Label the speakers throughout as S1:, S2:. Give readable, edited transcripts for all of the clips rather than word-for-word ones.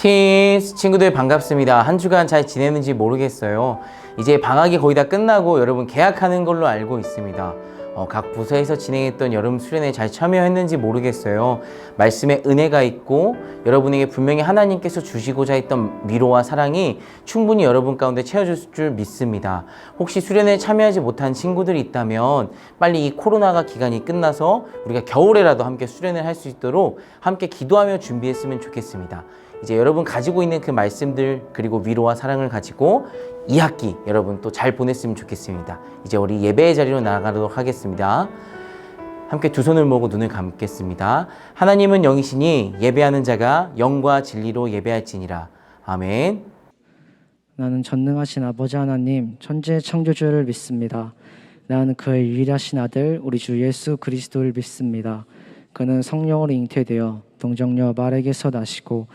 S1: 티스 친구들 반갑습니다. 한 주간 잘 지내는지 모르겠어요. 이제 방학이 거의 다 끝나고 여러분 개학하는 걸로 알고 있습니다. 각 부서에서 진행했던 여름 수련회 잘 참여했는지 모르겠어요. 말씀에 은혜가 있고 여러분에게 분명히 하나님께서 주시고자 했던 위로와 사랑이 충분히 여러분 가운데 채워질 줄 믿습니다. 혹시 수련회에 참여하지 못한 친구들이 있다면 빨리 이 코로나가 기간이 끝나서 우리가 겨울에라도 함께 수련회를 할 수 있도록 함께 기도하며 준비했으면 좋겠습니다. 이제 여러분 가지고 있는 그 말씀들 그리고 위로와 사랑을 가지고 2학기 여러분 또 잘 보냈으면 좋겠습니다. 이제 우리 예배의 자리로 나아가도록 하겠습니다. 함께 두 손을 모으고 눈을 감겠습니다. 하나님은 영이시니 예배하는 자가 영과 진리로 예배할지니라. 아멘.
S2: 나는 전능하신 아버지 하나님 천지의 창조주를 믿습니다. 나는 그의 유일하신 아들 우리 주 예수 그리스도를 믿습니다. 그는 성령으로 잉태되어 동정녀 마리아에게서 나시고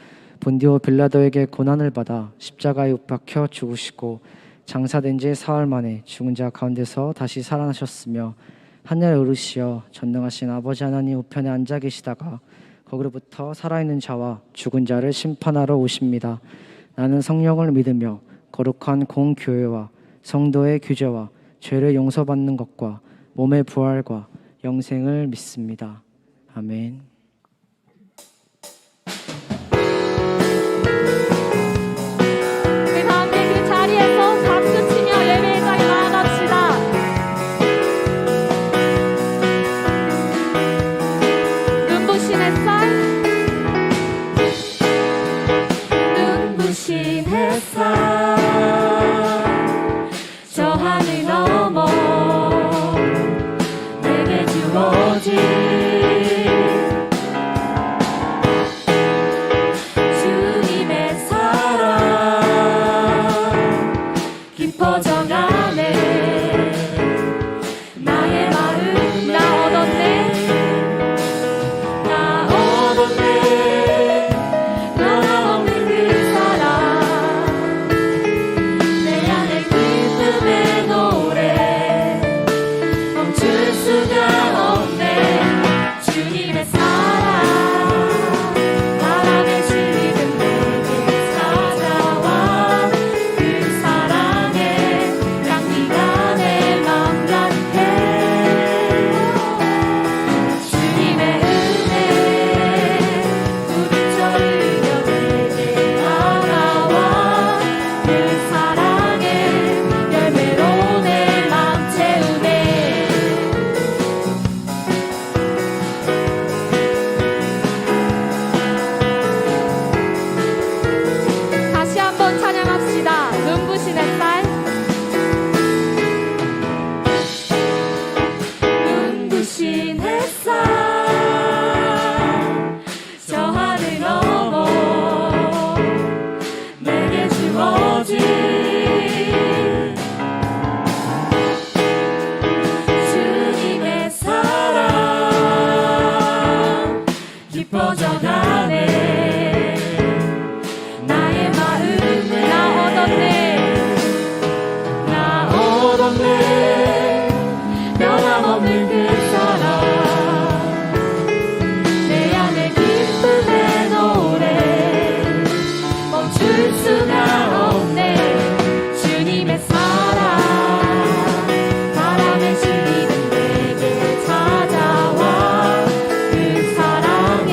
S2: 본디오 빌라도에게 고난을 받아 십자가에 못 박혀 죽으시고 장사된 지 사흘 만에 죽은 자 가운데서 다시 살아나셨으며 하늘에 오르시어 전능하신 아버지 하나님 우편에 앉아 계시다가 거기로부터 살아있는 자와 죽은 자를 심판하러 오십니다. 나는 성령을 믿으며 거룩한 공교회와 성도의 규제와 죄를 용서받는 것과 몸의 부활과 영생을 믿습니다. 아멘.
S3: 저 하늘 넘어 내게 주어진 주님의 사랑 깊어져가네. 나의 마음 나 얻었네. 나 얻었네. 변함없는 그 사랑 내 안에 기쁨의 노래 멈출 수가 없네. 주님의 사랑 바람에 실리는 내게 찾아와. 그 사랑에 향기가 내 맘 같아. 주님의 은혜 부딪혀 흘려 내게 다가와. 그 사랑의 열매로 내 맘 채우네. 다시 한번 찬양합시다. 눈부신 햇살. 눈부신 햇살 저 하늘 넘어 내게 주어진 주님의 사랑 깊어져가네. 나의 마음을 나 얻었네. 나 얻었네. 변함없는 그 사랑 내 안에 기쁨의 노래 멈출 수가 없네. 주님의 사랑 바람에 실리는 내게 찾아와. 그 사랑에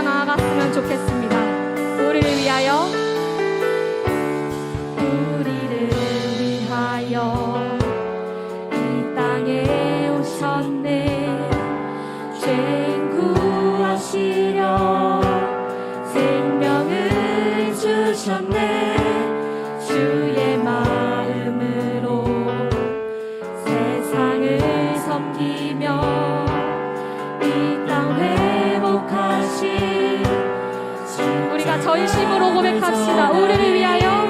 S3: 나아갔으면 좋겠습니다. 우리를 위하여, 우리를 위하여 이 땅에 오셨네. 죄인 구하시려 생명을 주셨네. 주의 마음으로 세상을 섬기며 이 땅 회복하신 우리가 전심으로 고백합시다. 우리를 위하여,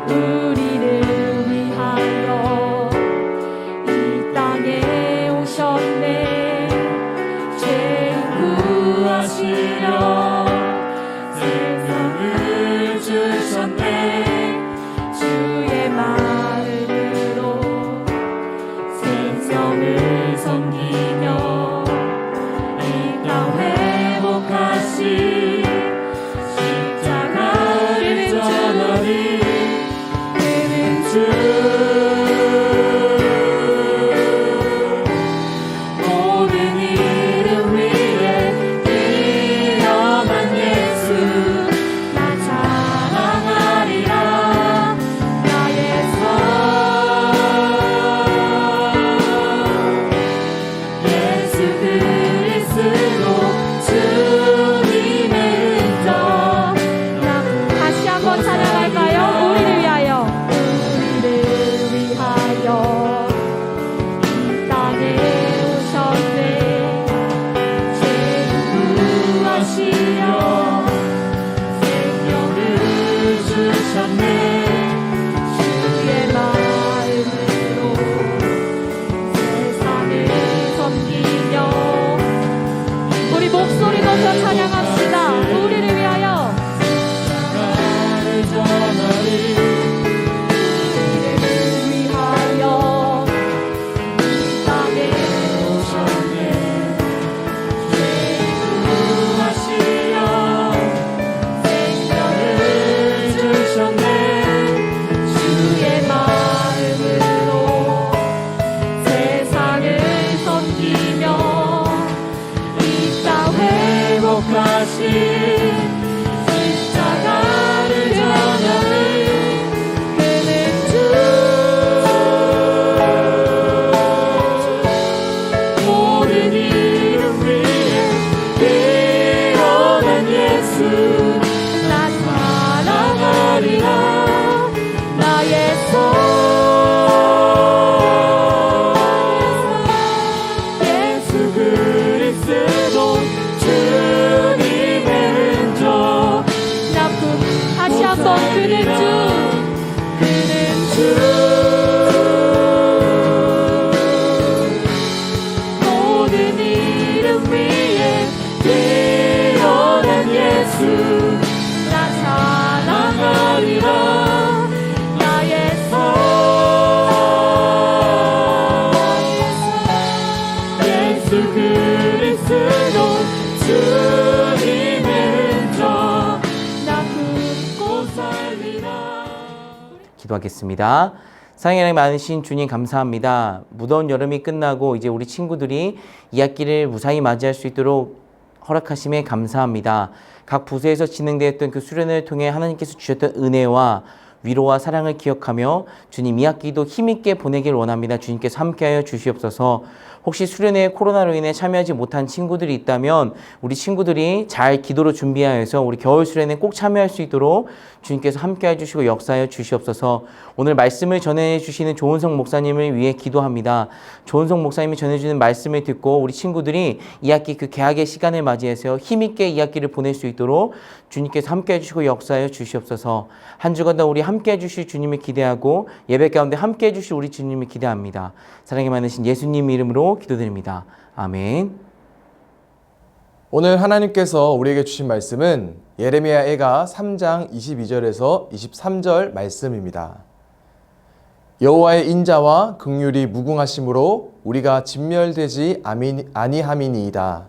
S3: 우리를 위하여 이 땅에 오셨네. 죄인 구하시려 세상을 주셨네. 주의 마음으로 생명을 섬기며 이 땅 회복하신 십자가를 전하리. 그는 주 모든 이름 위에 뛰어난 예수 나 자랑하리라. 나의 성 예수 그리스도 주님의 은정. 다시 한번 찬양할까요? 우리를 위하여, 우리를 위하여 이 땅에 오셨네. 죄인 구하시려 생명을 주셨네. 주의 마음으로 세상을 섬기며 우리 목소리 높여 찬양합시다. 우리를 위하여, 우리를 위하여 이 땅에 오셨네. 죄인 구하시려 생명을 주셨네. 주의 마음으로 세상을 섬기며 이 땅 회복하신 십자가를 전하는 그는 주 모든 이름 위에 뛰어난 예수 나 사랑하리라. 나의 성 예수 그리스도 주님의 은정. 다시 한번 그는 주 모든 이름 위에 뛰어난 예수 나 사랑하리라. 나의 성 예수 그리스도 주님의 은정. 나 품고 살리라.
S1: 기도하겠습니다. 사랑이 많으신 주님 감사합니다. 무더운 여름이 끝나고 이제 우리 친구들이 2학기를 무사히 맞이할 수 있도록 허락하심에 감사합니다. 각 부서에서 진행되었던 그 수련을 통해 하나님께서 주셨던 은혜와 위로와 사랑을 기억하며 주님 2학기도 힘있게 보내길 원합니다. 주님께서 함께하여 주시옵소서. 혹시 수련회에 코로나로 인해 참여하지 못한 친구들이 있다면 우리 친구들이 잘 기도로 준비하여서 우리 겨울 수련회에 꼭 참여할 수 있도록 주님께서 함께해 주시고 역사하여 주시옵소서. 오늘 말씀을 전해 주시는 조은성 목사님을 위해 기도합니다. 조은성 목사님이 전해주는 말씀을 듣고 우리 친구들이 2학기 그 개학의 시간을 맞이해서 힘있게 2학기를 보낼 수 있도록 주님께서 함께해 주시고 역사하여 주시옵소서. 한 주간 다 우리 함께해 주실 주님을 기대하고 예배 가운데 함께해 주실 우리 주님을 기대합니다. 사랑이 많으신 예수님 이름으로 기도드립니다. 아멘.
S4: 오늘 하나님께서 우리에게 주신 말씀은 예레미야애가 3장 22절에서 23절 말씀입니다. 여호와의 인자와 긍휼이 무궁하심으로 우리가 진멸되지 아니함이니이다.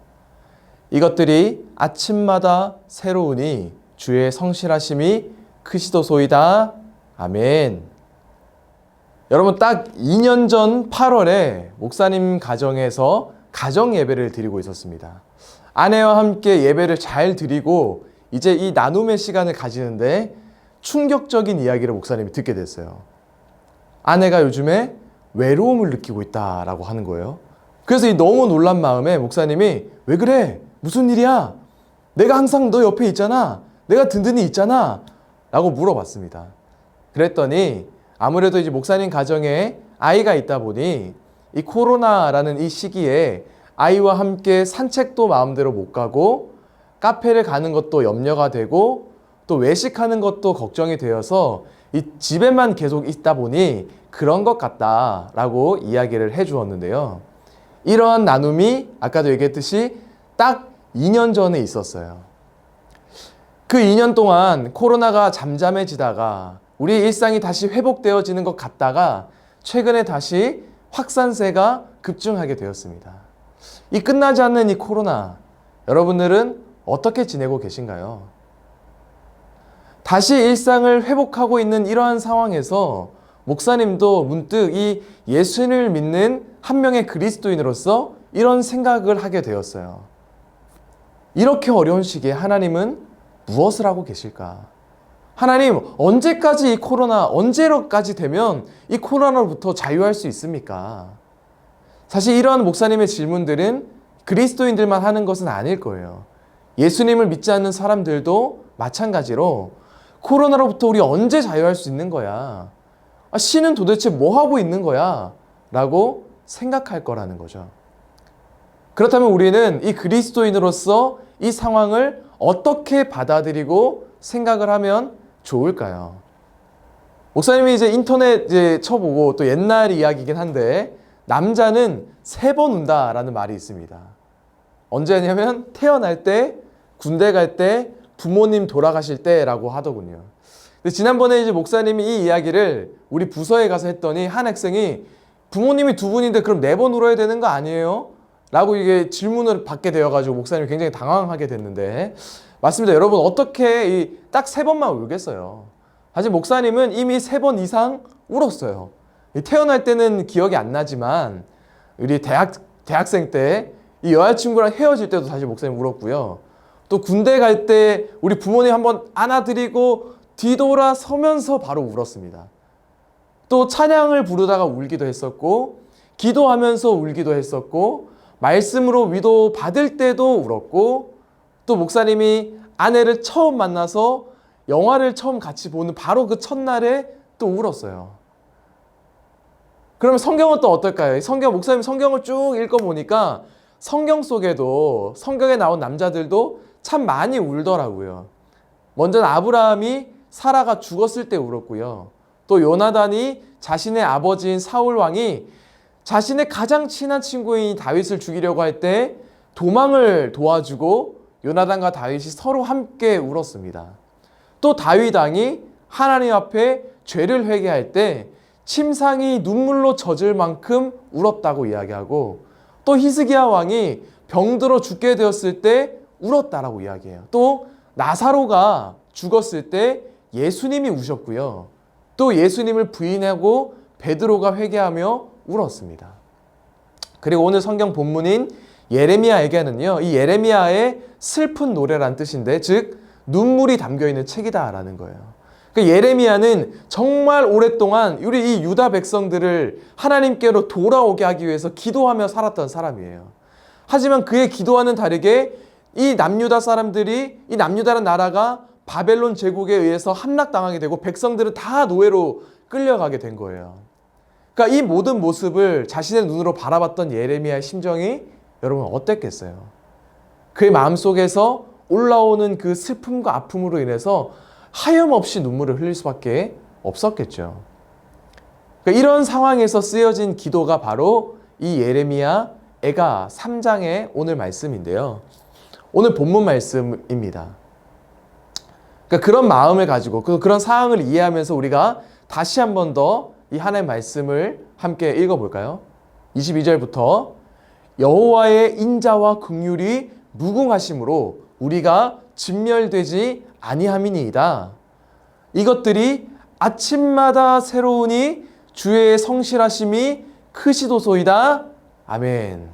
S4: 이것들이 아침마다 새로우니 주의 성실하심이 크시도소이다. 아멘. 여러분, 딱 2년 전 8월에 목사님 가정에서 가정 예배를 드리고 있었습니다. 아내와 함께 예배를 잘 드리고 이제 이 나눔의 시간을 가지는데 충격적인 이야기를 목사님이 듣게 됐어요. 아내가 요즘에 외로움을 느끼고 있다라고 하는 거예요. 그래서 이 너무 놀란 마음에 목사님이 왜 그래? 무슨 일이야? 내가 항상 너 옆에 있잖아. 내가 든든히 있잖아. 라고 물어봤습니다. 그랬더니 아무래도 이제 목사님 가정에 아이가 있다 보니 이 코로나라는 이 시기에 아이와 함께 산책도 마음대로 못 가고 카페를 가는 것도 염려가 되고 또 외식하는 것도 걱정이 되어서 이 집에만 계속 있다 보니 그런 것 같다라고 이야기를 해 주었는데요. 이러한 나눔이 아까도 얘기했듯이 딱 2년 전에 있었어요. 그 2년 동안 코로나가 잠잠해지다가 우리의 일상이 다시 회복되어지는 것 같다가 최근에 다시 확산세가 급증하게 되었습니다. 이 끝나지 않는 이 코로나, 여러분들은 어떻게 지내고 계신가요? 다시 일상을 회복하고 있는 이러한 상황에서 목사님도 문득 이 예수를 믿는 한 명의 그리스도인으로서 이런 생각을 하게 되었어요. 이렇게 어려운 시기에 하나님은 무엇을 하고 계실까? 하나님, 언제까지 이 코로나, 언제까지 되면 이 코로나로부터 자유할 수 있습니까? 사실 이러한 목사님의 질문들은 그리스도인들만 하는 것은 아닐 거예요. 예수님을 믿지 않는 사람들도 마찬가지로 코로나로부터 우리 언제 자유할 수 있는 거야? 신은 도대체 뭐 하고 있는 거야? 라고 생각할 거라는 거죠. 그렇다면 우리는 이 그리스도인으로서 이 상황을 어떻게 받아들이고 생각을 하면 좋을까요? 목사님이 이제 인터넷 이제 쳐보고 또 옛날 이야기이긴 한데 남자는 3번 운다라는 말이 있습니다. 언제냐면 태어날 때, 군대 갈 때, 부모님 돌아가실 때라고 하더군요. 근데 지난번에 이제 목사님이 이 이야기를 우리 부서에 가서 했더니 한 학생이 부모님이 2분인데 그럼 4번 울어야 되는 거 아니에요? 라고 이게 질문을 받게 되어가지고 목사님이 굉장히 당황하게 됐는데 맞습니다. 여러분 어떻게 딱 3번만 울겠어요? 사실 목사님은 이미 3번 이상 울었어요. 태어날 때는 기억이 안 나지만 우리 대학생 때 이 여자친구랑 헤어질 때도 사실 목사님 울었고요. 또 군대 갈 때 우리 부모님 한번 안아드리고 뒤돌아서면서 바로 울었습니다. 또 찬양을 부르다가 울기도 했었고 기도하면서 울기도 했었고 말씀으로 위도 받을 때도 울었고 또 목사님이 아내를 처음 만나서 영화를 처음 같이 보는 바로 그 첫날에 또 울었어요. 그러면 성경은 또 어떨까요? 목사님 성경을 쭉 읽어보니까 성경 속에도 성경에 나온 남자들도 참 많이 울더라고요. 먼저 아브라함이 사라가 죽었을 때 울었고요. 또 요나단이 자신의 아버지인 사울 왕이 자신의 가장 친한 친구인 다윗을 죽이려고 할 때 도망을 도와주고 요나단과 다윗이 서로 함께 울었습니다. 또 다윗 왕이 하나님 앞에 죄를 회개할 때 침상이 눈물로 젖을 만큼 울었다고 이야기하고 또 히스기야 왕이 병들어 죽게 되었을 때 울었다라고 이야기해요. 또 나사로가 죽었을 때 예수님이 우셨고요. 또 예수님을 부인하고 베드로가 회개하며 울었습니다. 그리고 오늘 성경 본문인 예레미야에게는요, 이 예레미야의 슬픈 노래란 뜻인데, 즉 눈물이 담겨있는 책이다라는 거예요. 예레미야는 정말 오랫동안 우리 이 유다 백성들을 하나님께로 돌아오게 하기 위해서 기도하며 살았던 사람이에요. 하지만 그의 기도와는 다르게 이 남유다 사람들이, 이 남유다라는 나라가 바벨론 제국에 의해서 함락당하게 되고 백성들은 다 노예로 끌려가게 된 거예요. 그러니까 이 모든 모습을 자신의 눈으로 바라봤던 예레미야의 심정이 여러분 어땠겠어요? 그의 마음속에서 올라오는 그 슬픔과 아픔으로 인해서 하염없이 눈물을 흘릴 수밖에 없었겠죠. 그러니까 이런 상황에서 쓰여진 기도가 바로 이 예레미야 애가 3장의 오늘 말씀인데요. 오늘 본문 말씀입니다. 그러니까 그런 마음을 가지고 그런 상황을 이해하면서 우리가 다시 한 번 더 이 하나님의 말씀을 함께 읽어볼까요? 22절부터 여호와의 인자와 긍휼이 무궁하심으로 우리가 진멸되지 아니함이니이다. 이것들이 아침마다 새로우니 주의 성실하심이 크시도소이다. 아멘.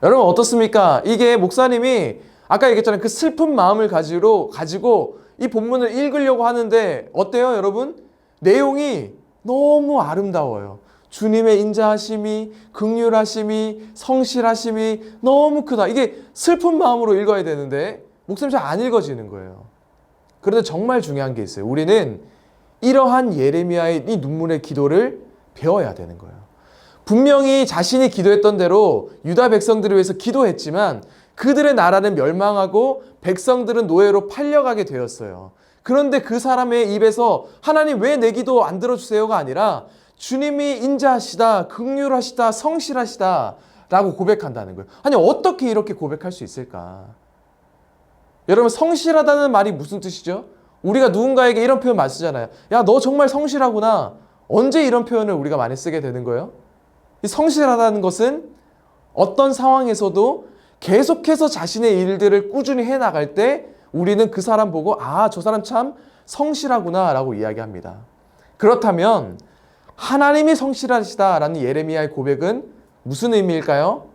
S4: 여러분 어떻습니까? 이게 목사님이 아까 얘기했잖아요. 그 슬픈 마음을 가지고 이 본문을 읽으려고 하는데 어때요, 여러분? 내용이 너무 아름다워요. 주님의 인자하심이, 긍휼하심이, 성실하심이 너무 크다. 이게 슬픈 마음으로 읽어야 되는데 목사님 잘 안 읽어지는 거예요. 그런데 정말 중요한 게 있어요. 우리는 이러한 예레미야의 이 눈물의 기도를 배워야 되는 거예요. 분명히 자신이 기도했던 대로 유다 백성들을 위해서 기도했지만 그들의 나라는 멸망하고 백성들은 노예로 팔려가게 되었어요. 그런데 그 사람의 입에서 하나님 왜 내 기도 안 들어주세요가 아니라 주님이 인자하시다, 긍휼하시다, 성실하시다 라고 고백한다는 거예요. 아니 어떻게 이렇게 고백할 수 있을까? 여러분 성실하다는 말이 무슨 뜻이죠? 우리가 누군가에게 이런 표현 많이 쓰잖아요. 야, 너 정말 성실하구나. 언제 이런 표현을 우리가 많이 쓰게 되는 거예요? 이 성실하다는 것은 어떤 상황에서도 계속해서 자신의 일들을 꾸준히 해나갈 때 우리는 그 사람 보고 아, 저 사람 참 성실하구나 라고 이야기합니다. 그렇다면 하나님이 성실하시다라는 예레미야의 고백은 무슨 의미일까요?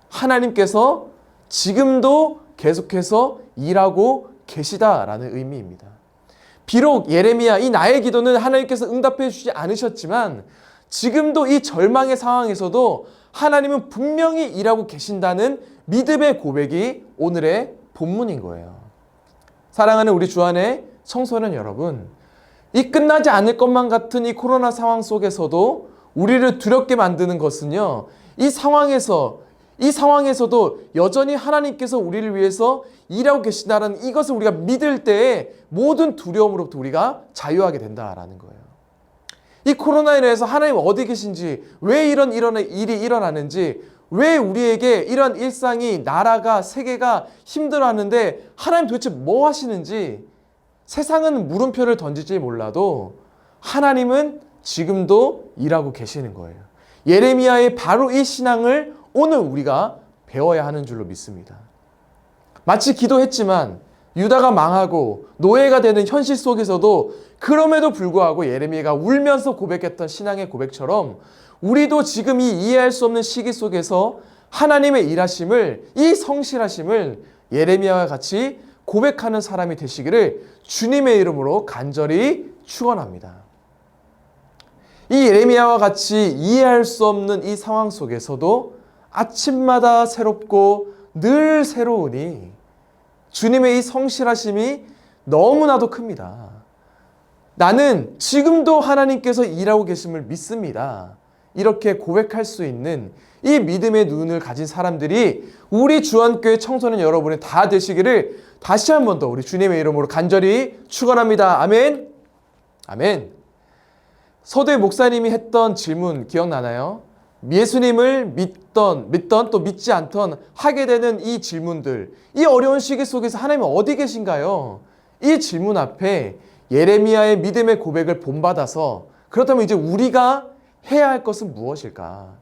S4: 하나님께서 지금도 계속해서 일하고 계시다라는 의미입니다. 비록 예레미야 이 나의 기도는 하나님께서 응답해 주지 않으셨지만 지금도 이 절망의 상황에서도 하나님은 분명히 일하고 계신다는 믿음의 고백이 오늘의 본문인 거예요. 사랑하는 우리 주안의 청소년 여러분, 이 끝나지 않을 것만 같은 이 코로나 상황 속에서도 우리를 두렵게 만드는 것은요, 이 상황에서도 여전히 하나님께서 우리를 위해서 일하고 계신다는 이것을 우리가 믿을 때에 모든 두려움으로부터 우리가 자유하게 된다라는 거예요. 이 코로나에 대해서 하나님 어디 계신지, 왜 이런 일이 일어나는지, 왜 우리에게 이런 일상이, 나라가, 세계가 힘들어하는데 하나님 도대체 뭐 하시는지 세상은 물음표를 던질지 몰라도 하나님은 지금도 일하고 계시는 거예요. 예레미야의 바로 이 신앙을 오늘 우리가 배워야 하는 줄로 믿습니다. 마치 기도했지만 유다가 망하고 노예가 되는 현실 속에서도 그럼에도 불구하고 예레미야가 울면서 고백했던 신앙의 고백처럼 우리도 지금 이 이해할 수 없는 시기 속에서 하나님의 일하심을, 이 성실하심을 예레미야와 같이 고백하는 사람이 되시기를 주님의 이름으로 간절히 축원합니다. 이 예레미야와 같이 이해할 수 없는 이 상황 속에서도 아침마다 새롭고 늘 새로우니 주님의 이 성실하심이 너무나도 큽니다. 나는 지금도 하나님께서 일하고 계심을 믿습니다. 이렇게 고백할 수 있는 이 믿음의 눈을 가진 사람들이 우리 주안교회 청소년 여러분이 다 되시기를 다시 한 번 더 우리 주님의 이름으로 간절히 축원합니다. 아멘. 아멘. 서두에 목사님이 했던 질문 기억나나요? 예수님을 믿던 또 믿지 않던 하게 되는 이 질문들, 이 어려운 시기 속에서 하나님은 어디 계신가요? 이 질문 앞에 예레미야의 믿음의 고백을 본받아서 그렇다면 이제 우리가 해야 할 것은 무엇일까?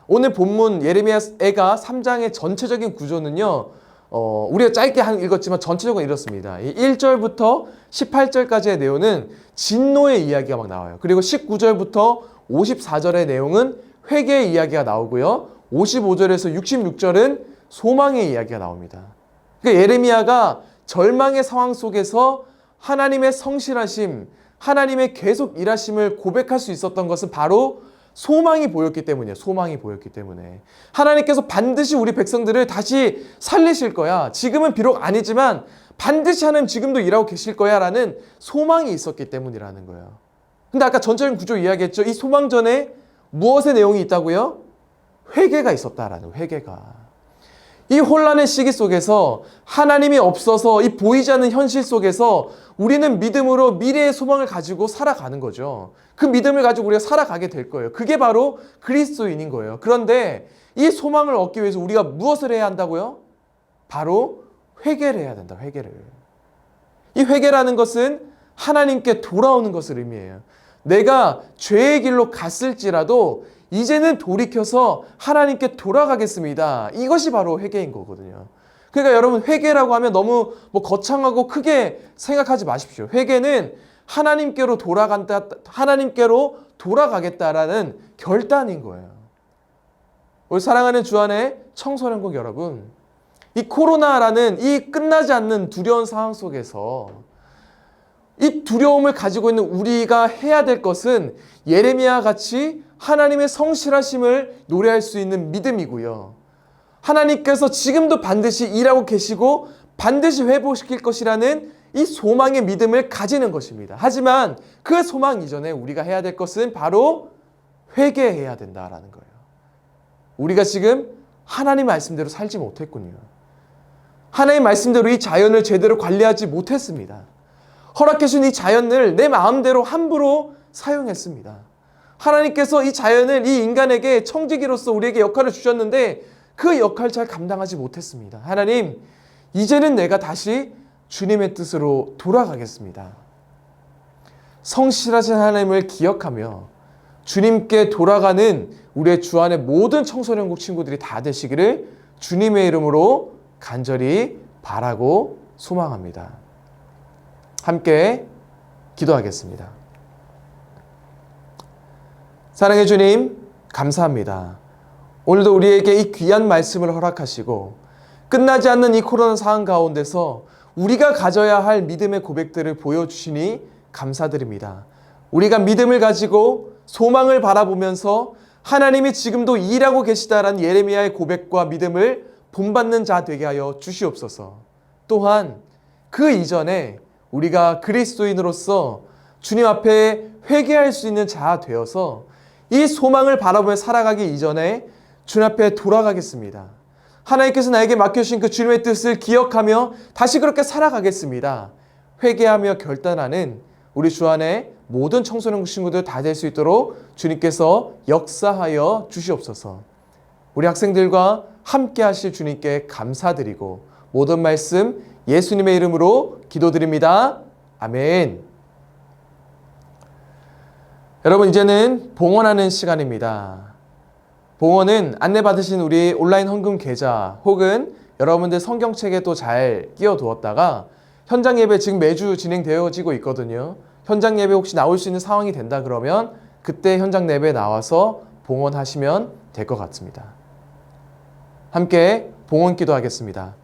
S4: 오늘 본문 예레미야가 3장의 전체적인 구조는요, 우리가 짧게 읽었지만 전체적으로 이렇습니다. 1절부터 18절까지의 내용은 진노의 이야기가 막 나와요. 그리고 19절부터 54절의 내용은 회개의 이야기가 나오고요. 55절에서 66절은 소망의 이야기가 나옵니다. 그러니까 예레미야가 절망의 상황 속에서 하나님의 성실하심, 하나님의 계속 일하심을 고백할 수 있었던 것은 바로 소망이 보였기 때문이에요. 소망이 보였기 때문에. 하나님께서 반드시 우리 백성들을 다시 살리실 거야. 지금은 비록 아니지만 반드시 하나님 지금도 일하고 계실 거야 라는 소망이 있었기 때문이라는 거예요. 근데 아까 전적인 구조 이야기했죠. 이 소망 전에 무엇의 내용이 있다고요? 회개가 있었다라는, 회개가. 이 혼란의 시기 속에서 하나님이 없어서 이 보이지 않는 현실 속에서 우리는 믿음으로 미래의 소망을 가지고 살아가는 거죠. 그 믿음을 가지고 우리가 살아가게 될 거예요. 그게 바로 그리스도인인 거예요. 그런데 이 소망을 얻기 위해서 우리가 무엇을 해야 한다고요? 바로 회개를 해야 된다. 회개를. 이 회개라는 것은 하나님께 돌아오는 것을 의미해요. 내가 죄의 길로 갔을지라도 이제는 돌이켜서 하나님께 돌아가겠습니다. 이것이 바로 회개인 거거든요. 그러니까 여러분, 회개라고 하면 너무 거창하고 크게 생각하지 마십시오. 회개는 하나님께로 돌아가겠다라는 결단인 거예요. 우리 사랑하는 주안의 청소년국 여러분, 이 코로나라는 이 끝나지 않는 두려운 상황 속에서 이 두려움을 가지고 있는 우리가 해야 될 것은 예레미야와 같이 하나님의 성실하심을 노래할 수 있는 믿음이고요. 하나님께서 지금도 반드시 일하고 계시고 반드시 회복시킬 것이라는 이 소망의 믿음을 가지는 것입니다. 하지만 그 소망 이전에 우리가 해야 될 것은 바로 회개해야 된다라는 거예요. 우리가 지금 하나님 말씀대로 살지 못했군요. 하나님 말씀대로 이 자연을 제대로 관리하지 못했습니다. 허락해 주신 이 자연을 내 마음대로 함부로 사용했습니다. 하나님께서 이 자연을 이 인간에게 청지기로서 우리에게 역할을 주셨는데 그 역할을 잘 감당하지 못했습니다. 하나님, 이제는 내가 다시 주님의 뜻으로 돌아가겠습니다. 성실하신 하나님을 기억하며 주님께 돌아가는 우리의 주 안의 모든 청소년국 친구들이 다 되시기를 주님의 이름으로 간절히 바라고 소망합니다. 함께 기도하겠습니다. 사랑해 주님, 감사합니다. 오늘도 우리에게 이 귀한 말씀을 허락하시고 끝나지 않는 이 코로나 상황 가운데서 우리가 가져야 할 믿음의 고백들을 보여주시니 감사드립니다. 우리가 믿음을 가지고 소망을 바라보면서 하나님이 지금도 일하고 계시다라는 예레미야의 고백과 믿음을 본받는 자 되게 하여 주시옵소서. 또한 그 이전에 우리가 그리스도인으로서 주님 앞에 회개할 수 있는 자 되어서 이 소망을 바라보며 살아가기 이전에 주님 앞에 돌아가겠습니다. 하나님께서 나에게 맡겨주신 그 주님의 뜻을 기억하며 다시 그렇게 살아가겠습니다. 회개하며 결단하는 우리 주 안에 모든 청소년 친구들 다 될 수 있도록 주님께서 역사하여 주시옵소서. 우리 학생들과 함께 하실 주님께 감사드리고 모든 말씀 예수님의 이름으로 기도드립니다. 아멘. 여러분, 이제는 봉헌하는 시간입니다. 봉헌은 안내받으신 우리 온라인 헌금 계좌 혹은 여러분들 성경책에 또 잘 끼워두었다가 현장 예배 지금 매주 진행되어지고 있거든요. 현장 예배 혹시 나올 수 있는 상황이 된다 그러면 그때 현장 예배에 나와서 봉헌하시면 될 것 같습니다. 함께 봉헌 기도하겠습니다.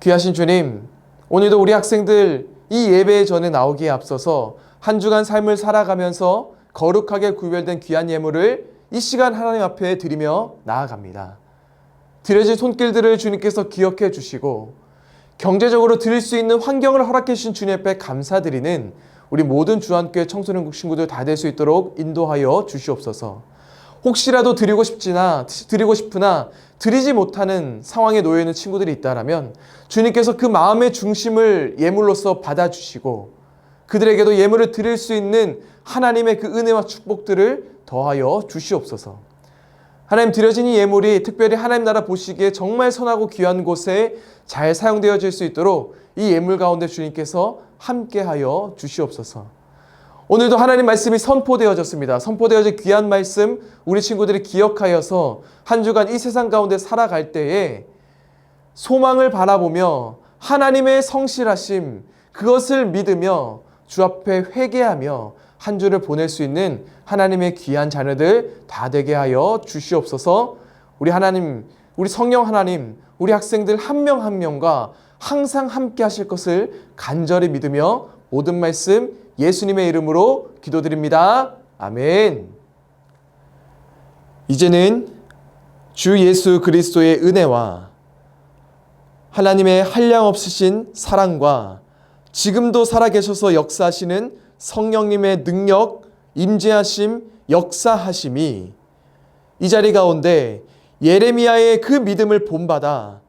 S4: 귀하신 주님, 오늘도 우리 학생들 이 예배 전에 나오기에 앞서서 한 주간 삶을 살아가면서 거룩하게 구별된 귀한 예물을 이 시간 하나님 앞에 드리며 나아갑니다. 드려진 손길들을 주님께서 기억해 주시고 경제적으로 드릴 수 있는 환경을 허락해 주신 주님 앞에 감사드리는 우리 모든 주안교회 청소년국 친구들 다 될 수 있도록 인도하여 주시옵소서. 혹시라도 드리고 싶으나 드리지 못하는 상황에 놓여 있는 친구들이 있다라면 주님께서 그 마음의 중심을 예물로서 받아주시고 그들에게도 예물을 드릴 수 있는 하나님의 그 은혜와 축복들을 더하여 주시옵소서. 하나님, 드려진 이 예물이 특별히 하나님 나라 보시기에 정말 선하고 귀한 곳에 잘 사용되어질 수 있도록 이 예물 가운데 주님께서 함께하여 주시옵소서. 오늘도 하나님 말씀이 선포되어졌습니다. 선포되어진 귀한 말씀 우리 친구들이 기억하여서 한 주간 이 세상 가운데 살아갈 때에 소망을 바라보며 하나님의 성실하심 그것을 믿으며 주 앞에 회개하며 한 주를 보낼 수 있는 하나님의 귀한 자녀들 다 되게 하여 주시옵소서. 우리 하나님, 우리 성령 하나님, 우리 학생들 한 명 한 명과 항상 함께 하실 것을 간절히 믿으며 모든 말씀 예수님의 이름으로 기도드립니다. 아멘. 이제는 주 예수 그리스도의 은혜와 하나님의 한량없으신 사랑과 지금도 살아계셔서 역사하시는 성령님의 능력, 임재하심, 역사하심이 이 자리 가운데 예레미야의 그 믿음을 본받아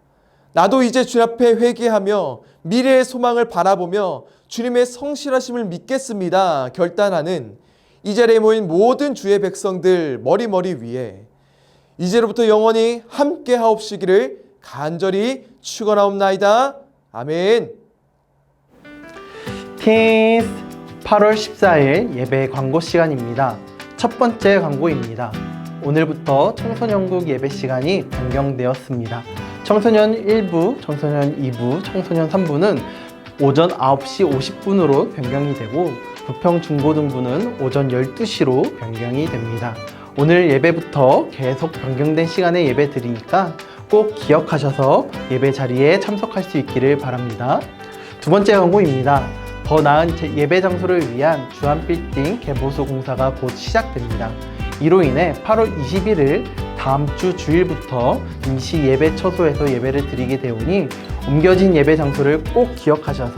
S4: 나도 이제 주 앞에 회개하며 미래의 소망을 바라보며 주님의 성실하심을 믿겠습니다 결단하는 이 자리에 모인 모든 주의 백성들 머리 위에 이제로부터 영원히 함께 하옵시기를 간절히 축원하옵나이다. 아멘.
S5: 티스 8월 14일 예배 광고 시간입니다. 첫 번째 광고입니다. 오늘부터 청소년국 예배 시간이 변경되었습니다. 청소년 1부, 청소년 2부, 청소년 3부는 오전 9시 50분으로 변경이 되고 부평 중고등부는 오전 12시로 변경이 됩니다. 오늘 예배부터 계속 변경된 시간에 예배 드리니까 꼭 기억하셔서 예배 자리에 참석할 수 있기를 바랍니다. 두 번째 광고입니다. 더 나은 예배 장소를 위한 주한빌딩 개보수 공사가 곧 시작됩니다. 이로 인해 8월 21일 다음 주 주일부터 임시 예배 처소에서 예배를 드리게 되오니 옮겨진 예배 장소를 꼭 기억하셔서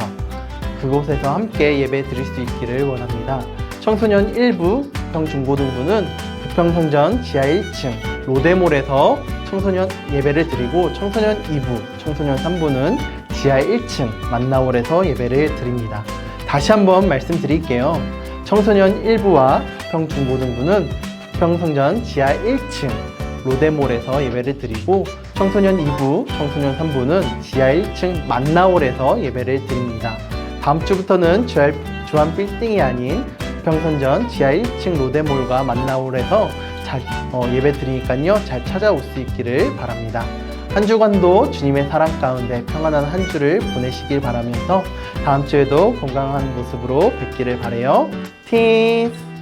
S5: 그곳에서 함께 예배 드릴 수 있기를 원합니다. 청소년 1부, 중고등부는 부평성전 지하 1층 로데몰에서 청소년 예배를 드리고 청소년 2부, 청소년 3부는 지하 1층 만나홀에서 예배를 드립니다. 다시 한번 말씀드릴게요. 청소년 1부와 부평중고등부는 부평성전 지하 1층 로데몰에서 예배를 드리고 청소년 2부, 청소년 3부는 지하 1층 만나홀에서 예배를 드립니다. 다음 주부터는 주한 빌딩이 아닌 부평성전 지하 1층 로데몰과 만나홀에서 예배 드리니까요. 잘 찾아올 수 있기를 바랍니다. 한 주간도 주님의 사랑 가운데 평안한 한 주를 보내시길 바라면서 다음 주에도 건강한 모습으로 뵙기를 바라요. 티스!